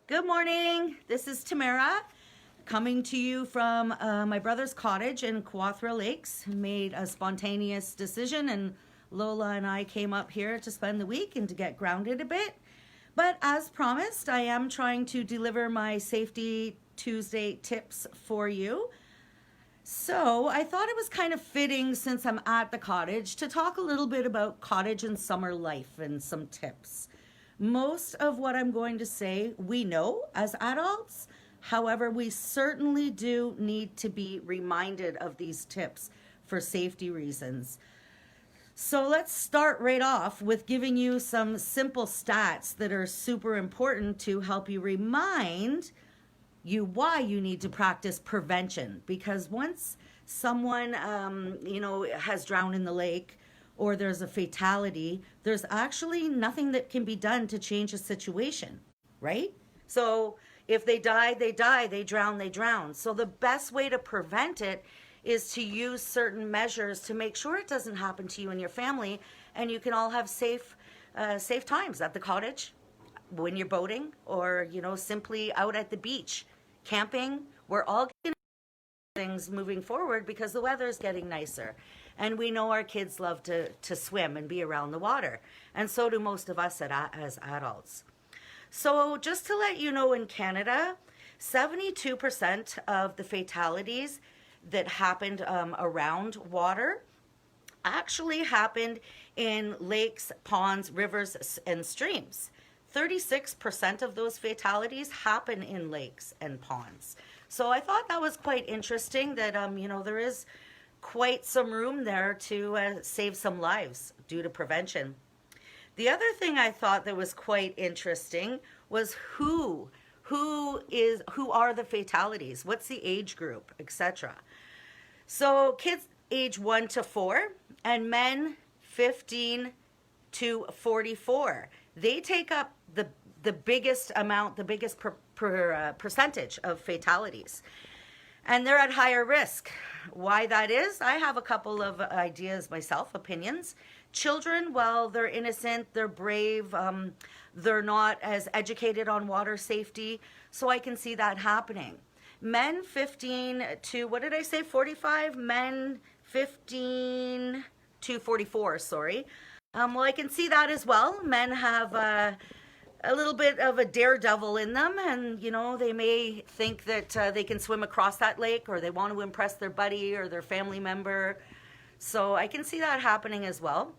Good morning. This is Tamara coming to you from my brother's cottage in Kawathra Lakes. Made a spontaneous decision, and Lola and I came up here to spend the week and to get grounded a bit. But as promised, I am trying to deliver my Safety Tuesday tips for you. So I thought it was kind of fitting, since I'm at the cottage, to talk a little bit about cottage and summer life and some tips. Most of what I'm going to say we know as adults. However, we certainly do need to be reminded of these tips for safety reasons. So let's start right off with giving you some simple stats that are super important to help you remind you why you need to practice prevention. Because once someone has drowned in the lake, or there's a fatality, there's actually nothing that can be done to change a situation, right? So if they die, they die. They drown, they drown. So the best way to prevent it is to use certain measures to make sure it doesn't happen to you and your family, and you can all have safe times at the cottage, when you're boating, or simply out at the beach, camping. We're all getting things moving forward because the weather is getting nicer. And we know our kids love to swim and be around the water. And so do most of us as adults. So just to let you know, in Canada, 72% of the fatalities that happened around water actually happened in lakes, ponds, rivers, and streams. 36% of those fatalities happen in lakes and ponds. So I thought that was quite interesting that, there is quite some room there to save some lives due to prevention. The other thing I thought that was quite interesting was who are the fatalities, what's the age group, etc. So kids age 1 to 4 and men 15 to 44, they take up the biggest amount, the biggest percentage of fatalities. And they're at higher risk. Why that is, I have a couple of ideas myself, opinions. Children, well, they're innocent, they're brave, they're not as educated on water safety, so I can see that happening. Men 15 to, 45? Men 15 to 44, sorry. Well, I can see that as well. Men have a little bit of a daredevil in them, and they may think that they can swim across that lake, or they want to impress their buddy or their family member. So I can see that happening as well.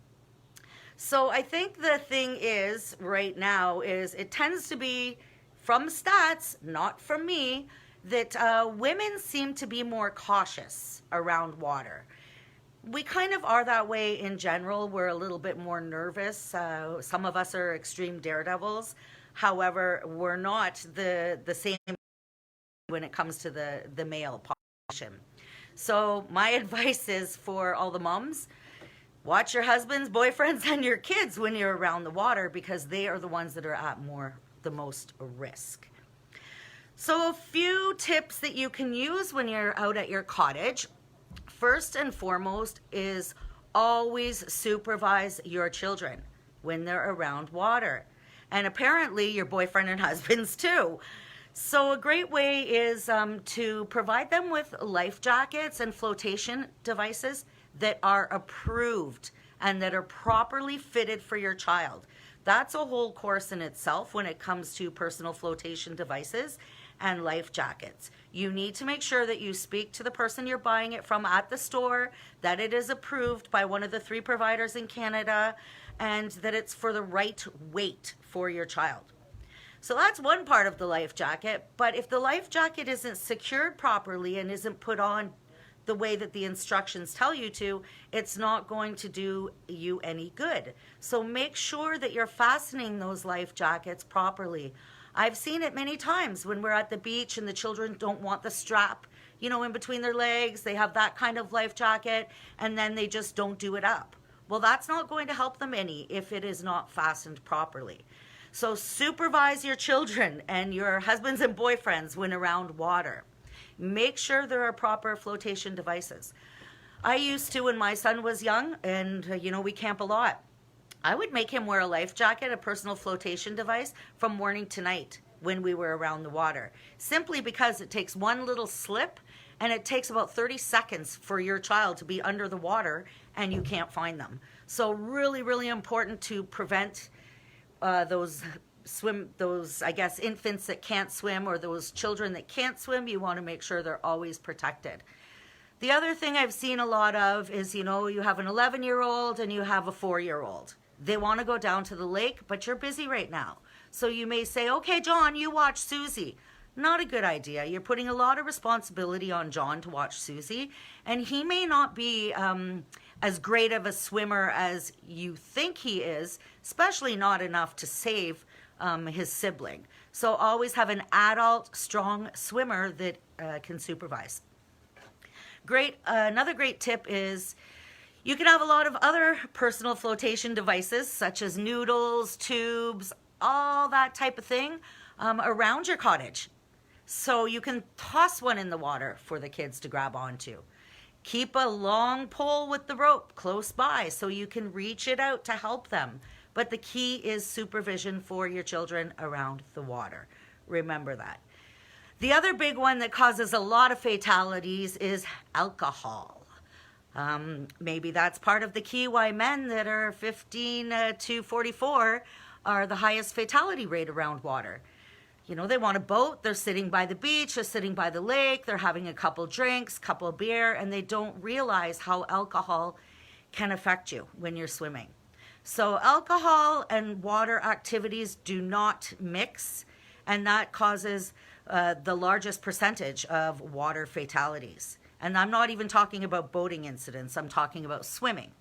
So I think the thing is right now is it tends to be, from stats, not from me, that women seem to be more cautious around water. We kind of are that way in general. We're a little bit more nervous. Some of us are extreme daredevils. However, we're not the same when it comes to the male population. So my advice is for all the moms, watch your husbands, boyfriends, and your kids when you're around the water, because they are the ones that are at the most risk. So a few tips that you can use when you're out at your cottage. First and foremost is always supervise your children when they're around water. And apparently your boyfriend and husbands too. So a great way is to provide them with life jackets and flotation devices that are approved and that are properly fitted for your child. That's a whole course in itself when it comes to personal flotation devices and life jackets. You need to make sure that you speak to the person you're buying it from at the store, that it is approved by one of the 3 providers in Canada, and that it's for the right weight for your child. So that's one part of the life jacket. But if the life jacket isn't secured properly and isn't put on the way that the instructions tell you to, it's not going to do you any good. So make sure that you're fastening those life jackets properly. I've seen it many times when we're at the beach and the children don't want the strap, in between their legs. They have that kind of life jacket, and then they just don't do it up. Well, that's not going to help them any if it is not fastened properly. So supervise your children and your husbands and boyfriends when around water. Make sure there are proper flotation devices. I used to, when my son was young, and we camp a lot, I would make him wear a life jacket, a personal flotation device, from morning to night. when we were around the water, simply because it takes one little slip and it takes about 30 seconds for your child to be under the water and you can't find them. So really, really important to prevent those I guess, infants that can't swim, or those children that can't swim. You want to make sure they're always protected. The other thing I've seen a lot of is, you have an 11-year-old and you have a 4-year-old. They want to go down to the lake, but you're busy right now. So you may say, okay, John, you watch Susie. Not a good idea. You're putting a lot of responsibility on John to watch Susie, and he may not be as great of a swimmer as you think he is, especially not enough to save his sibling. So always have an adult, strong swimmer that can supervise. Another great tip is you can have a lot of other personal flotation devices, such as noodles, tubes, all that type of thing around your cottage. So you can toss one in the water for the kids to grab onto. Keep a long pole with the rope close by so you can reach it out to help them. But the key is supervision for your children around the water. Remember that. The other big one that causes a lot of fatalities is alcohol. Maybe that's part of the key why men that are 15 to 44 are the highest fatality rate around water. They want a boat, they're sitting by the beach, they're sitting by the lake, they're having a couple drinks, couple beer, and they don't realize how alcohol can affect you when you're swimming. So alcohol and water activities do not mix, and that causes the largest percentage of water fatalities. And I'm not even talking about boating incidents, I'm talking about swimming.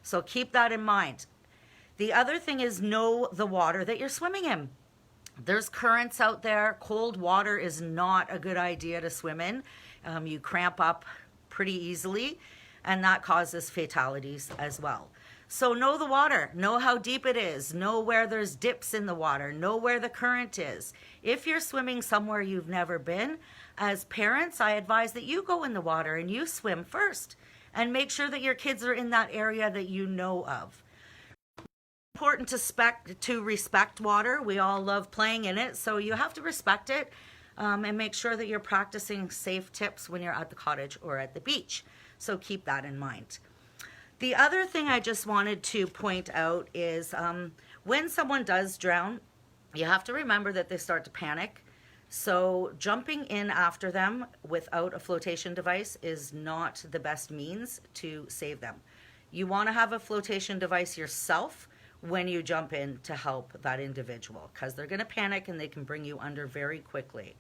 So keep that in mind. The other thing is know the water that you're swimming in. There's currents out there. Cold water is not a good idea to swim in. You cramp up pretty easily, and that causes fatalities as well. So know the water, know how deep it is, know where there's dips in the water, know where the current is. If you're swimming somewhere you've never been, as parents, I advise that you go in the water and you swim first and make sure that your kids are in that area that you know of. Important to respect water. We all love playing in it, so you have to respect it and make sure that you're practicing safe tips when you're at the cottage or at the beach. So keep that in mind. The other thing I just wanted to point out is when someone does drown, you have to remember that they start to panic. So jumping in after them without a flotation device is not the best means to save them. You want to have a flotation device yourself when you jump in to help that individual, because they're going to panic and they can bring you under very quickly.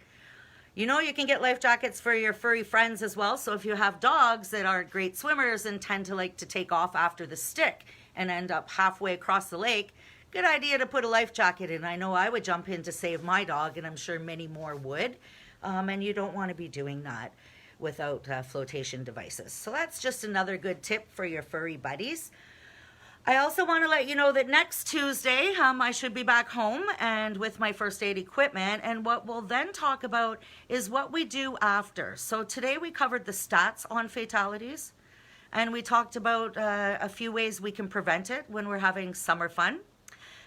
You can get life jackets for your furry friends as well. So if you have dogs that are great swimmers and tend to like to take off after the stick and end up halfway across the lake, good idea to put a life jacket in. I know I would jump in to save my dog, and I'm sure many more would. And you don't want to be doing that without flotation devices. So that's just another good tip for your furry buddies. I also want to let you know that next Tuesday, I should be back home and with my first aid equipment. And what we'll then talk about is what we do after. So today we covered the stats on fatalities, and we talked about a few ways we can prevent it when we're having summer fun.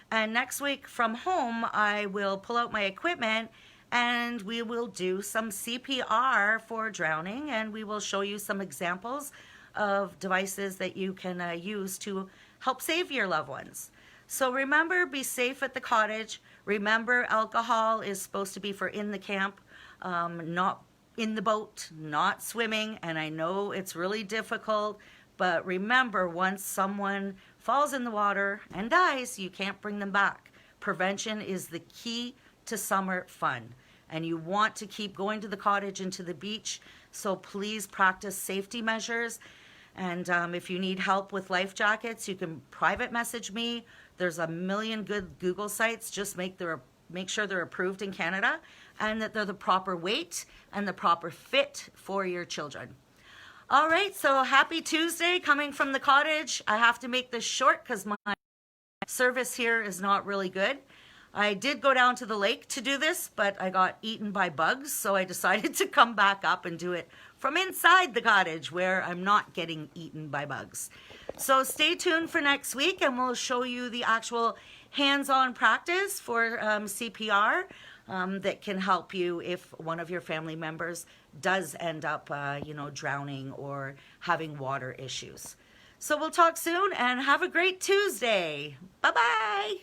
And next week from home, I will pull out my equipment and we will do some CPR for drowning, and we will show you some examples of devices that you can use to help save your loved ones. So remember, be safe at the cottage. Remember, alcohol is supposed to be for in the camp, not in the boat, not swimming. And I know it's really difficult, but remember, once someone falls in the water and dies, you can't bring them back. Prevention is the key to summer fun. And you want to keep going to the cottage and to the beach, so please practice safety measures. And if you need help with life jackets, you can private message me. There's a million good Google sites. Just make sure they're approved in Canada and that they're the proper weight and the proper fit for your children. All right, so happy Tuesday coming from the cottage. I have to make this short because my service here is not really good. I did go down to the lake to do this, but I got eaten by bugs, so I decided to come back up and do it from inside the cottage where I'm not getting eaten by bugs. So stay tuned for next week, and we'll show you the actual hands-on practice for CPR that can help you if one of your family members does end up, drowning or having water issues. So we'll talk soon and have a great Tuesday. Bye-bye.